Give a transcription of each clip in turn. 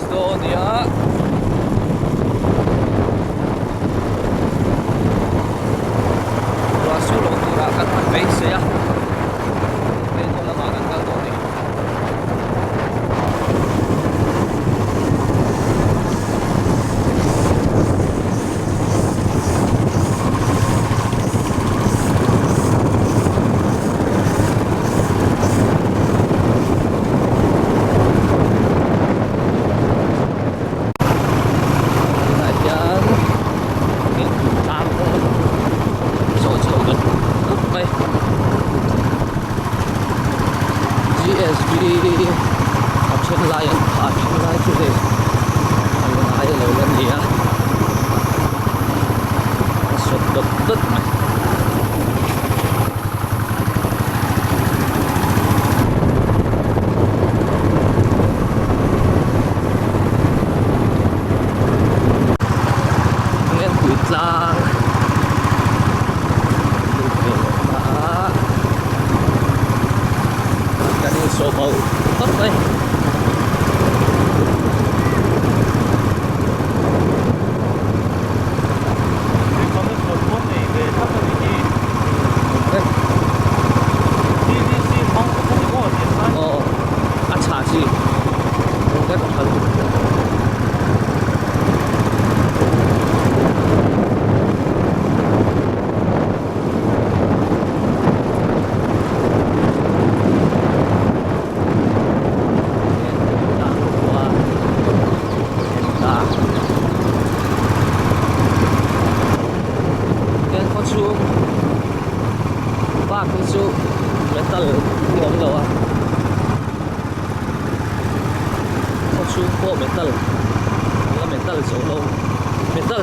Estonia. Rasul untuk akan base ya. Itu lama kan kalau ni.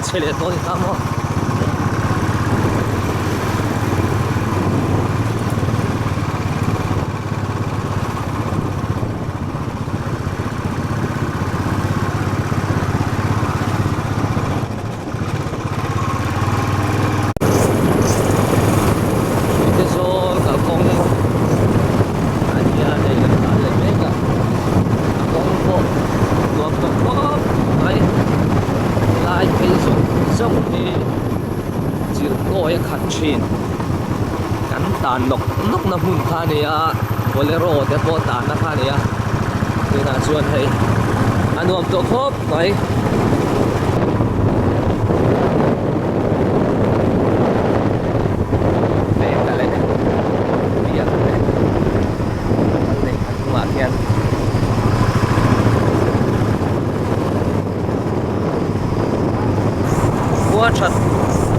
Xe liệt thôi thì tao mua tàn nóc na hun kha nia bolero te po tàn na kha nia ni na chuan hei anuam to khop mai ne ka le bia ka le ne ma kian wa chat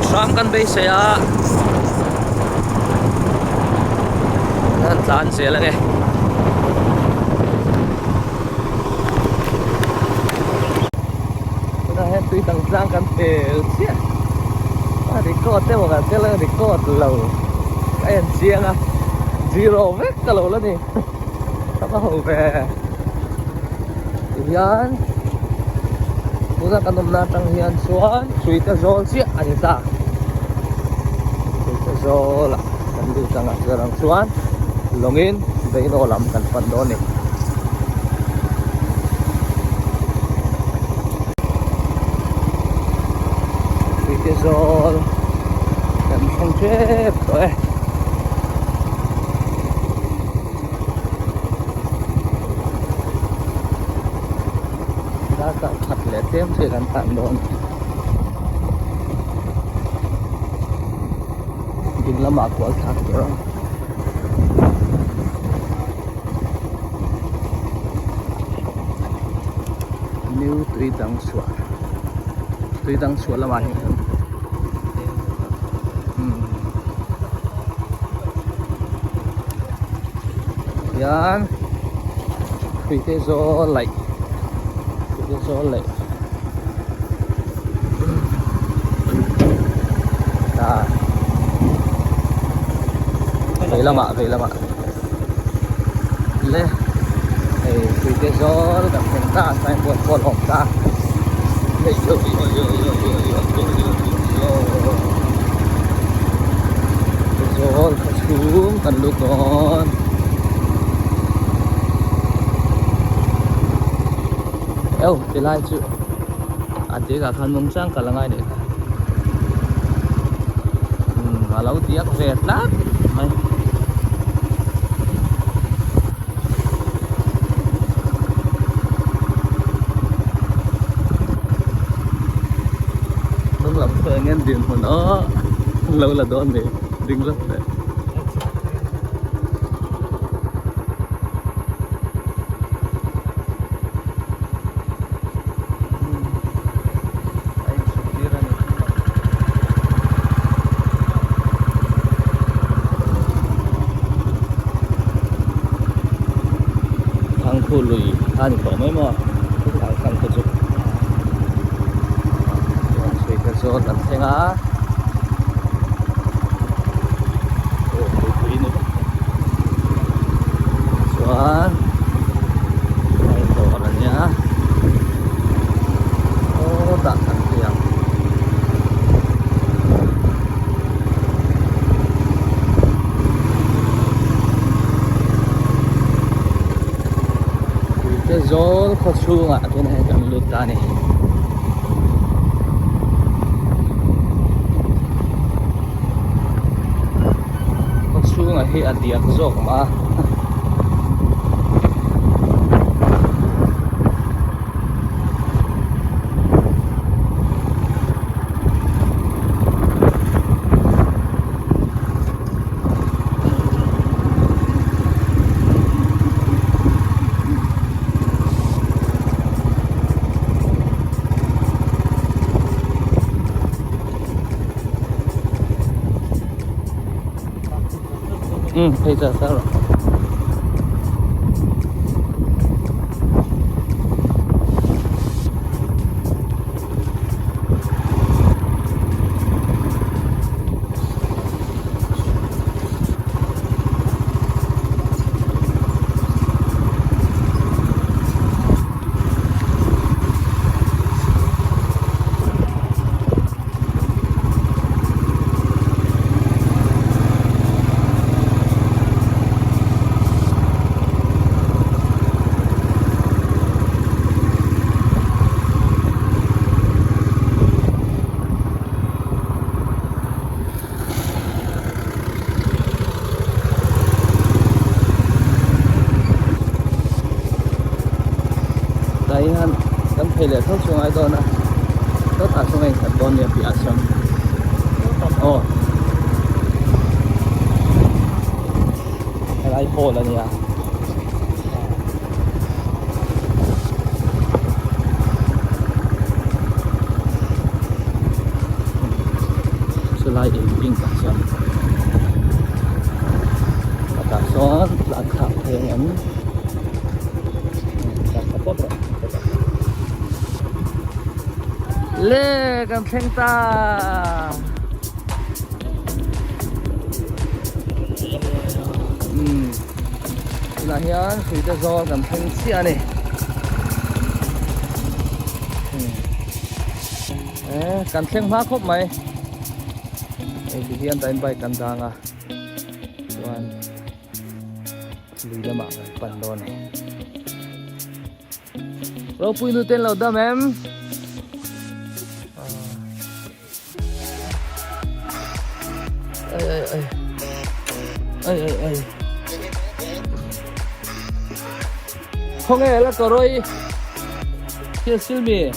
tram kan be se ya tán xe lắm nghe nó hết tuy tăng trang căn thể xía thì có thế mà cái là thì có lầu cái anh chiang à zero vết cái lầu lắm đi nó có hậu về hiền chúng ta cần làm tăng hiền xuống suy ta zol xía anh ta suy ta zol là cần đi tăng ở giờ đang xuống longin dei no lam kan pan do ni vitezol kan phong chep rồi đã cả thật lệ thêm thì kan tan don din lama ko thak rồi new tùy tăng suốt là màn hình yan tùy thế gió lạnh à vậy là mạ lê tùy thế gió gặp hiện ta phải buồn hỏng ta rồi xuống cần lúc con eo te lai chu ate ka khan mong chang ka langai ne alo tiak ve tlat mai nung lam phơi ngen din hồn ó lâu là đón để đinh lắm đấy khu lùi ăn có mấy mò cũng phải khăn cơ chụp suy cơ số tận xem á xuống này tổ là nhá ô đặt thằng kia cái gió khó xuống ạ cái này cầm lụt ra này khó xuống ạ hiện tiền gió mà bây giờ sao rồi đấy han tấm thầy lệ thốt xuống ai đó nè tất cả xuống anh thật con nhiều bị ạt xong ồ cái này khô là gì à sẽ lại in pin cả xong cả xóa là khảo thế em lê cầm thanh ta là hiền thì ta do cầm thanh xia này cầm thanh hóa khóc mày thì hiền tại bay cầm đàng à toàn lùi ra mạng phần đồ này rồi pui nu tên là đâm em ơi không nghe là có rồi kia siêu mì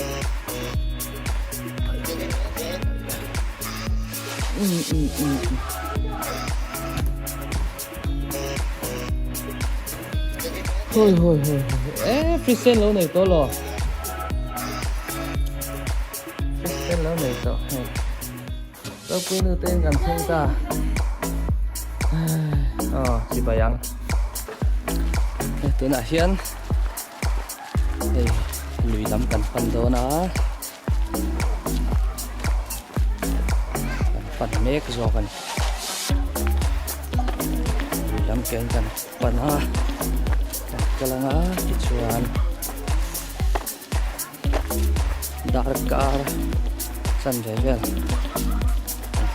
thôi freestyle lâu này to lo freestyle lâu này to tao quên được tên cầm thanh ta si bayang tu nak hian lùi lắm cần phần đó nó phần mét rồi phần lùi lắm cái cần phần ha cái là ngã cái chuan dark car sun level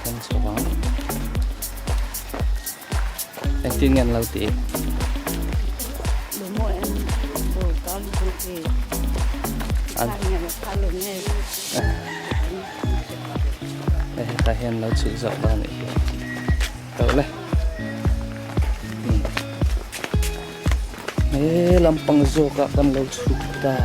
kan soang anh tin ngàn lâu tí anh đây ta hiện nó chữ rộng ra này đỡ này làm bằng dô cả con lâu chụp ta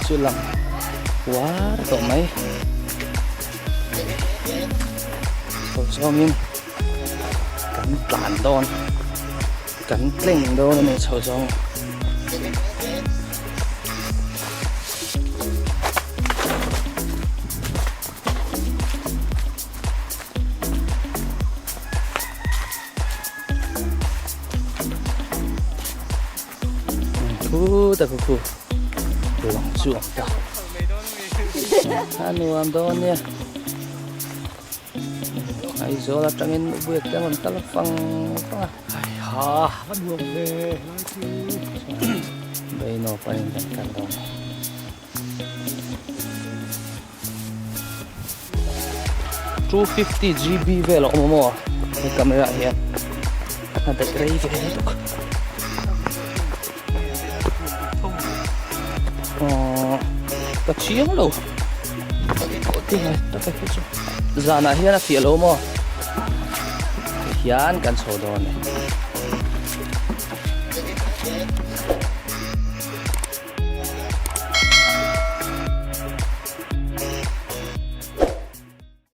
chưa lắm quá tổ mấy cho mình cắn tàn đòn cắn linh đô này sầu rong ta khu lòng chuộng ta anu am don nha ai zo la trangin buat kan tal pang pa ai ha man buông về đây nó phải kan don 250 GB về lo mo cái camera hiện ada gray về đó có chiếng đâu có tiếng này tất cả cái chỗ giờ này hiện là thiệt lâu mà hiện cần sổ đồ này